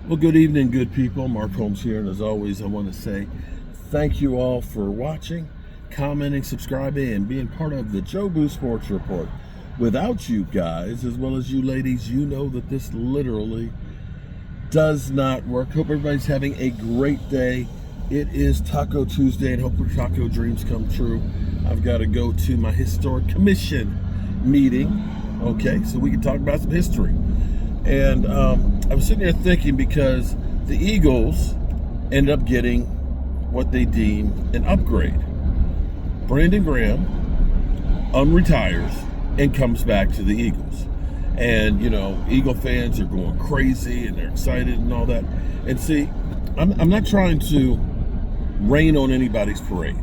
Well, good evening, good people. Mark Holmes here, and as always, I want to say thank you all for watching, commenting, subscribing, and being part of the Joe Boo Sports Report. Without you guys, as well as you ladies, you know that this literally does not work. Hope everybody's having a great day. It is Taco Tuesday, and hope your taco dreams come true. I've got to go to my historic commission meeting, okay, so we can talk about some history. And I was sitting there thinking because the Eagles ended up getting what they deem an upgrade. Brandon Graham unretires and comes back to the Eagles. And, you know, Eagle fans are going crazy and they're excited and all that. And see, I'm not trying to rain on anybody's parade,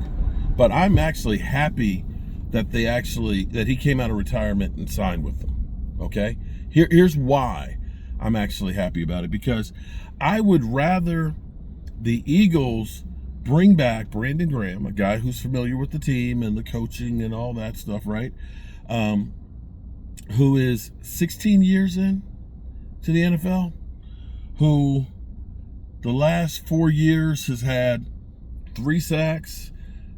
but I'm actually happy that that he came out of retirement and signed with them. Okay? Here's why I'm actually happy about it, because I would rather the Eagles bring back Brandon Graham, a guy who's familiar with the team and the coaching and all that stuff, right? Who is 16 years in to the NFL, who the last 4 years has had 3 sacks,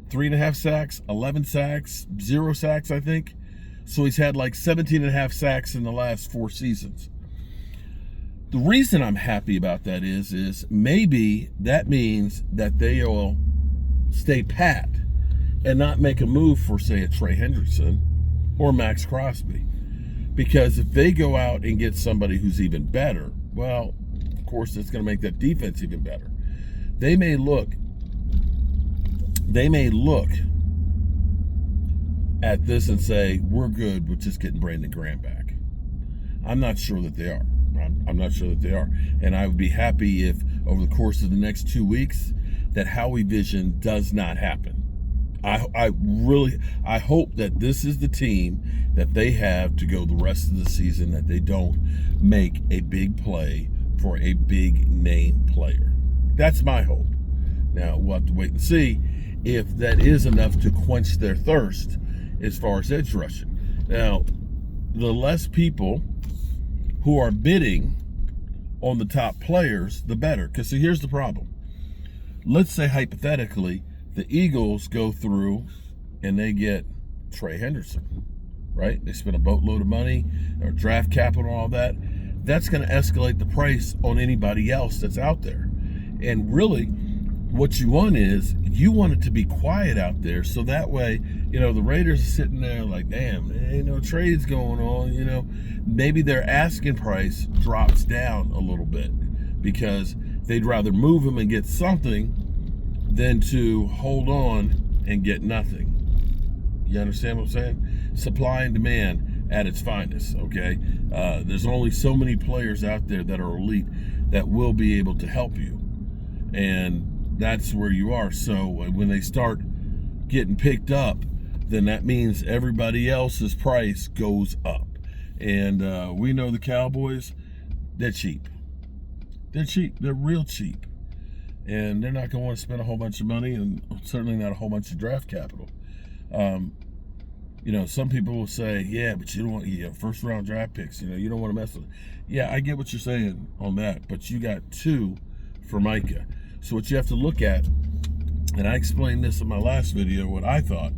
3.5 sacks, 11 sacks, 0 sacks, I think. So he's had like 17.5 sacks in the last 4 seasons. The reason I'm happy about that is maybe that means that they'll stay pat and not make a move for, say, a Trey Hendrickson or Max Crosby. Because if they go out and get somebody who's even better, well, of course, it's going to make that defense even better. They may look at this and say, we're good with just getting Brandon Graham back. I'm not sure that they are. I'm not sure that they are. And I would be happy if over the course of the next 2 weeks that Howie Vision does not happen. I hope that this is the team that they have to go the rest of the season, that they don't make a big play for a big name player. That's my hope. Now, we'll have to wait and see if that is enough to quench their thirst as far as edge rushing. Now, the less people who are bidding on the top players, the better. Because see, here's the problem. Let's say hypothetically, the Eagles go through and they get Trey Hendrickson, right? They spend a boatload of money, or draft capital and all that. That's going to escalate the price on anybody else that's out there. And really, what you want is, you want it to be quiet out there, so that way, you know, the Raiders are sitting there like, damn, there ain't no trades going on, you know. Maybe their asking price drops down a little bit because they'd rather move him and get something than to hold on and get nothing. You understand what I'm saying? Supply and demand at its finest, okay? There's only so many players out there that are elite that will be able to help you. And that's where you are. So when they start getting picked up, then that means everybody else's price goes up. And we know the Cowboys, they're cheap. They're cheap. They're real cheap. And they're not going to want to spend a whole bunch of money, and certainly not a whole bunch of draft capital. You know, some people will say, yeah, but you don't want first round draft picks. You know, you don't want to mess with it. Yeah, I get what you're saying on that, but you got 2 for Micah. So what you have to look at, and I explained this in my last video, what I thought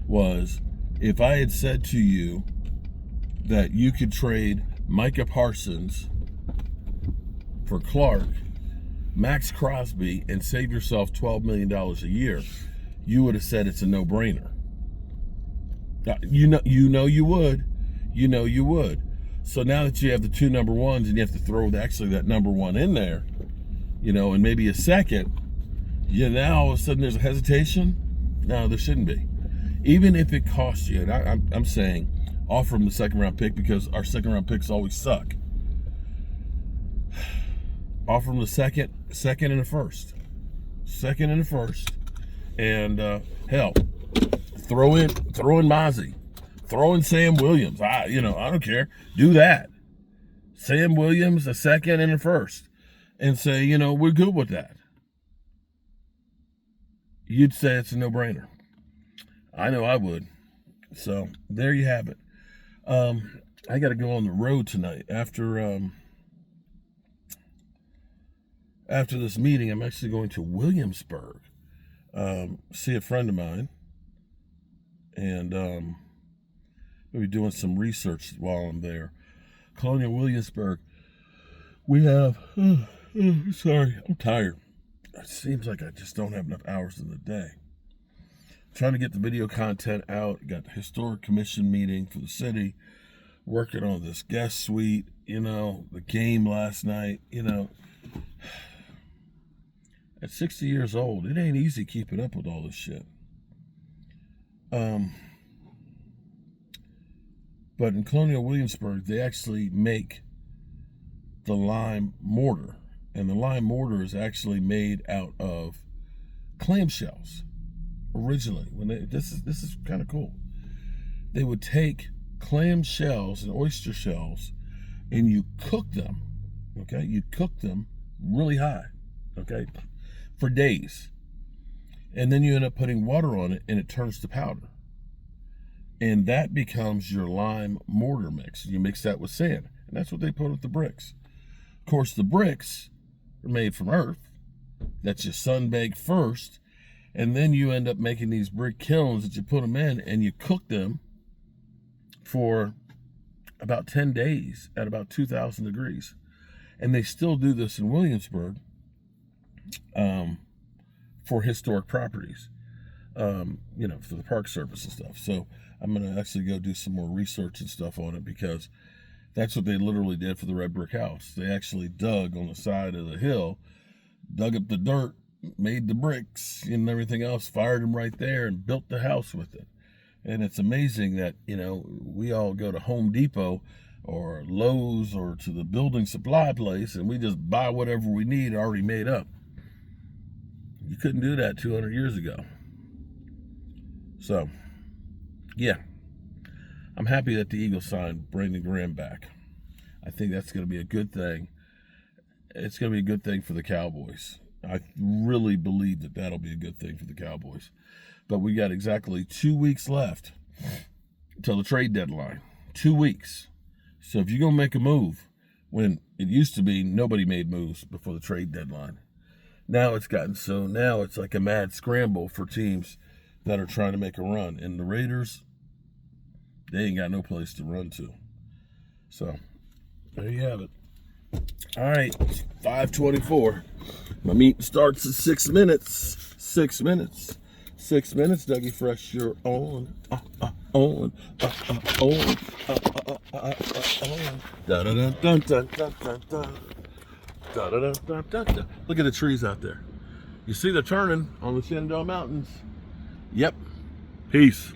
was, if I had said to you that you could trade Micah Parsons for Clark, Max Crosby, and save yourself $12 million a year, you would have said it's a no-brainer. You know you would. You know you would. So now that you have the 2 number ones, and you have to throw actually that number 1 in there, you know, and maybe a second, now all of a sudden there's a hesitation? No, there shouldn't be. Even if it costs you, and I'm saying offer them the 2nd round pick, because our 2nd round picks always suck. Offer them the second and the first. 2nd and the 1st. And hell, throw in Mozzie. Throw in Sam Williams. I don't care. Do that. Sam Williams, a 2nd and a 1st. And say, we're good with that. You'd say it's a no-brainer. I know I would. So there you have it. I got to go on the road tonight after after this meeting, I'm actually going to Williamsburg, see a friend of mine, and maybe doing some research while I'm there. Colonial Williamsburg, we have, sorry, I'm tired. It seems like I just don't have enough hours in the day. Trying to get the video content out. Got the historic commission meeting for the city. Working on this guest suite, the game last night, At 60 years old, it ain't easy keeping up with all this shit. But in Colonial Williamsburg, they actually make the lime mortar. And the lime mortar is actually made out of clamshells. Originally, this is kind of cool. They would take clam shells and oyster shells, and you cook them. Okay, you cook them really high. Okay, for days, and then you end up putting water on it, and it turns to powder, and that becomes your lime mortar mix. You mix that with sand, and that's what they put with the bricks. Of course, the bricks are made from earth. That's your sun-baked first. And then you end up making these brick kilns that you put them in, and you cook them for about 10 days at about 2,000 degrees. And they still do this in Williamsburg for historic properties, for the Park Service and stuff. So I'm going to actually go do some more research and stuff on it, because that's what they literally did for the red brick house. They actually dug on the side of the hill, dug up the dirt, made the bricks and everything else, fired them right there, and built the house with it. And it's amazing that, we all go to Home Depot or Lowe's or to the building supply place, and we just buy whatever we need already made up. You couldn't do that 200 years ago. So, yeah. I'm happy that the Eagles signed Brandon Graham back. I think that's going to be a good thing. It's going to be a good thing for the Cowboys. I really believe that that'll be a good thing for the Cowboys. But we got exactly 2 weeks left until the trade deadline. 2 weeks. So if you're going to make a move, when it used to be nobody made moves before the trade deadline. Now it's like a mad scramble for teams that are trying to make a run. And the Raiders, they ain't got no place to run to. So there you have it. All right, 5:24. My meeting starts in 6 minutes. 6 minutes. 6 minutes, Dougie Fresh, you're on. On. Look at the trees out there. You see they're turning on the Shenandoah Mountains. Yep. Peace.